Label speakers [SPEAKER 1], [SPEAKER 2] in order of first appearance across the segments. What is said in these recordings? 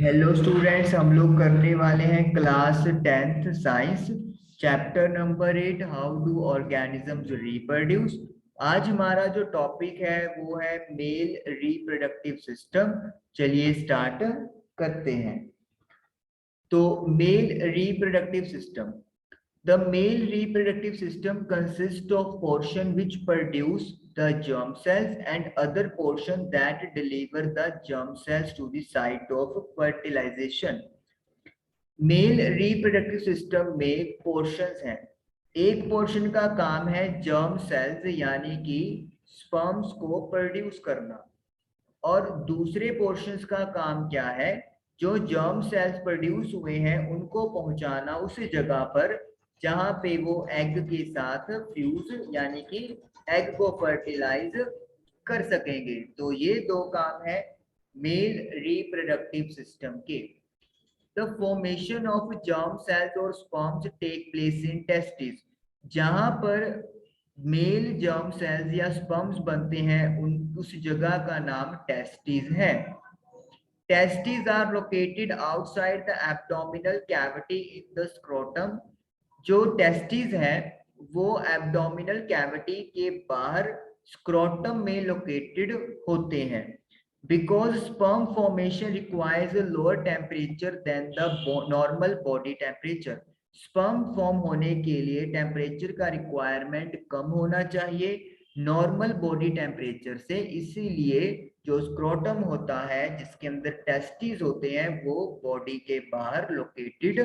[SPEAKER 1] Hello students, हम लोग करने वाले हैं class 10th science, chapter number 8, how do organisms reproduce. आज हमारा जो टॉपिक है वो है मेल रिप्रोडक्टिव सिस्टम। चलिए स्टार्ट करते हैं। तो male reproductive system, the male reproductive system consists of portion which produce the germ cells and other portion that deliver the germ cells to the site of fertilization. Male reproductive system में portions हैं। एक portion का काम है germ cells यानी कि sperms को produce करना, और दूसरे पोर्शंस का काम क्या है? जो जर्म सेल्स प्रोड्यूस हुए हैं उनको पहुंचाना उस जगह पर जहां पे वो एग के साथ फ्यूज यानी कि एग को फर्टिलाइज कर सकेंगे। तो ये दो काम है मेल रिप्रोडक्टिव सिस्टम के। The formation of germ cells or sperms take place in testes। जहां पर मेल जर्म सेल्स या स्पर्म्स बनते हैं उस जगह का नाम टेस्टिस है। Testes are located outside the abdominal cavity in the scrotum। जो टेस्टिस है वो एब्डोमिनल कैविटी के बाहर स्क्रोटम में लोकेटेड होते हैं। Because sperm formation requires a lower temperature than the normal body temperature। Sperm form होने के लिए टेम्परेचर का रिक्वायरमेंट कम होना चाहिए नॉर्मल बॉडी टेम्परेचर से, इसीलिए जो स्क्रोटम होता है जिसके अंदर टेस्टिस होते हैं वो बॉडी के बाहर लोकेटेड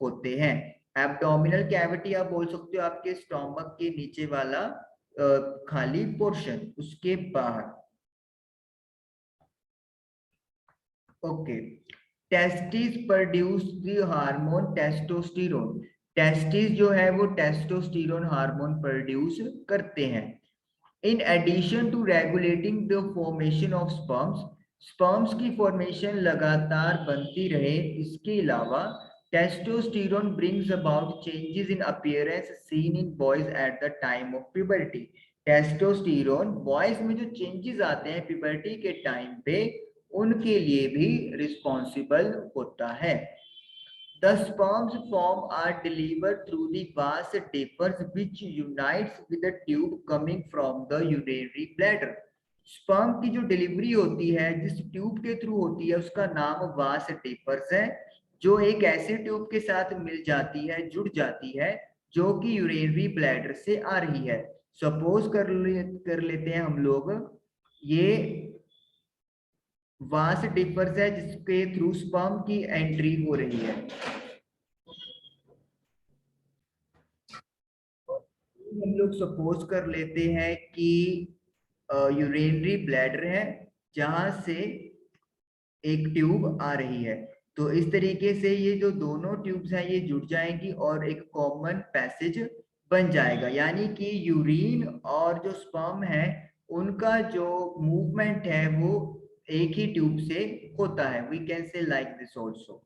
[SPEAKER 1] होते हैं। एब्डोमिनल कैविटी आप बोल सकते हो आपके स्टोमक के नीचे वाला खाली पोर्शन, उसके बाहर। Okay, testis produce the hormone testosterone. Testis जो है वो टेस्टोस्टेरोन हार्मोन प्रोड्यूस करते हैं। In addition to regulating the formation of sperms, sperms की फॉर्मेशन लगातार बनती रहे, इसके अलावा testosterone brings about changes in appearance seen in boys at the time of puberty। Testosterone boys में जो चेंजेस आते हैं प्यूबर्टी के टाइम पे उनके लिए भी रिस्पॉन्सिबल होता है। The sperms form are delivered through the vas deferens which unites with the tube coming from the urinary bladder। Sperm की जो डिलीवरी होती है जिस ट्यूब के थ्रू होती है उसका नाम वास डेफर्स है, जो एक ऐसे ट्यूब के साथ मिल जाती है, जुड़ जाती है, जो कि यूरिनरी ब्लैडर से आ रही है। सपोज कर लेते हैं हम लोग, ये वास डिफर्स है जिसके थ्रू स्पर्म की एंट्री हो रही है। हम लोग सपोज कर लेते हैं कि यूरिनरी ब्लैडर है जहां से एक ट्यूब आ रही है। तो इस तरीके से ये जो दोनों ट्यूब्स हैं ये जुड़ जाएंगी और एक कॉमन पैसेज बन जाएगा, यानी कि यूरिन और जो स्पर्म है उनका जो मूवमेंट है वो एक ही ट्यूब से होता है। We can say like this also.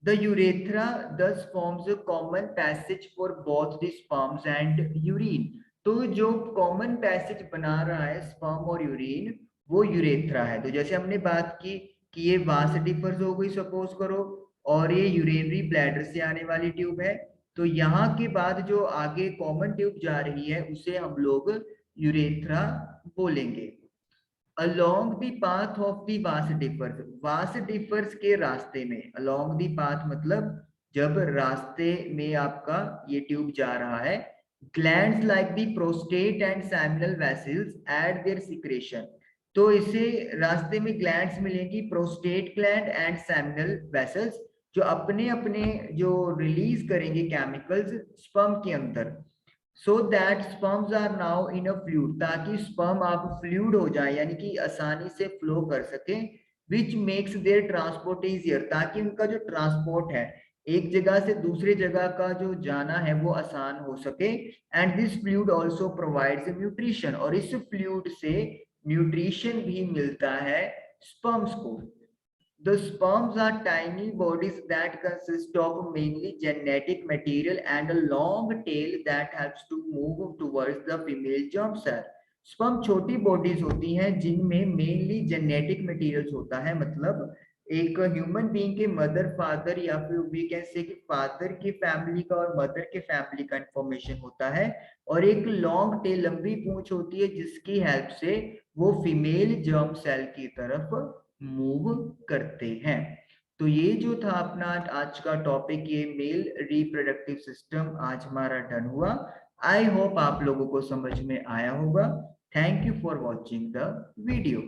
[SPEAKER 1] The urethra thus forms a common passage for both the sperms and urine। तो जो कॉमन पैसेज बना रहा है स्पर्म और यूरिन वो यूरेथ्रा है। तो जैसे हमने बात की कि ये वास डिफर्स हो गई सपोज करो, और ये यूरिनरी ब्लैडर से आने वाली ट्यूब है, तो यहाँ के बाद जो आगे कॉमन ट्यूब जा रही है उसे हम लोग यूरेथ्रा बोलेंगे। along the path of the vas differs के रास्ते में, along the path मतलब जब रास्ते में आपका ये ट्यूब जा रहा है, glands like the prostate and seminal vessels add their secretion। तो इसे रास्ते में ग्लैंड्स मिलेंगी, prostate gland and seminal vessels, जो अपने अपने जो रिलीज करेंगे केमिकल्स स्पर्म के अंदर। So that sperms are now in a fluid, ताकि स्पर्म आप फ्लूइड हो जाए यानी कि आसानी से फ्लो कर सके। Which makes their transport easier, ताकि उनका जो ट्रांसपोर्ट है एक जगह से दूसरी जगह का जो जाना है वो आसान हो सके। And this fluid also provides nutrition, और इस फ्लूइड से न्यूट्रिशन भी मिलता है स्पर्म्स को। The sperms are tiny bodies that consist of mainly genetic material and a long tail that helps to move towards the female germ cell। Sperm छोटी bodies होती हैं जिनमें मेनली जेनेटिक मटेरियल्स होता है, मतलब एक ह्यूमन बीइंग के mother father या फिर वी कैन से कि फादर की फैमिली का और मदर के फैमिली का इंफॉर्मेशन होता है, और एक लॉन्ग टेल लंबी पूंछ होती है जिसकी हेल्प से वो फीमेल जर्म सेल की तरफ मूव करते हैं। तो ये जो था अपना आज का टॉपिक, ये मेल रिप्रोडक्टिव सिस्टम आज हमारा डन हुआ। आई होप आप लोगों को समझ में आया होगा। Thank you for watching the video.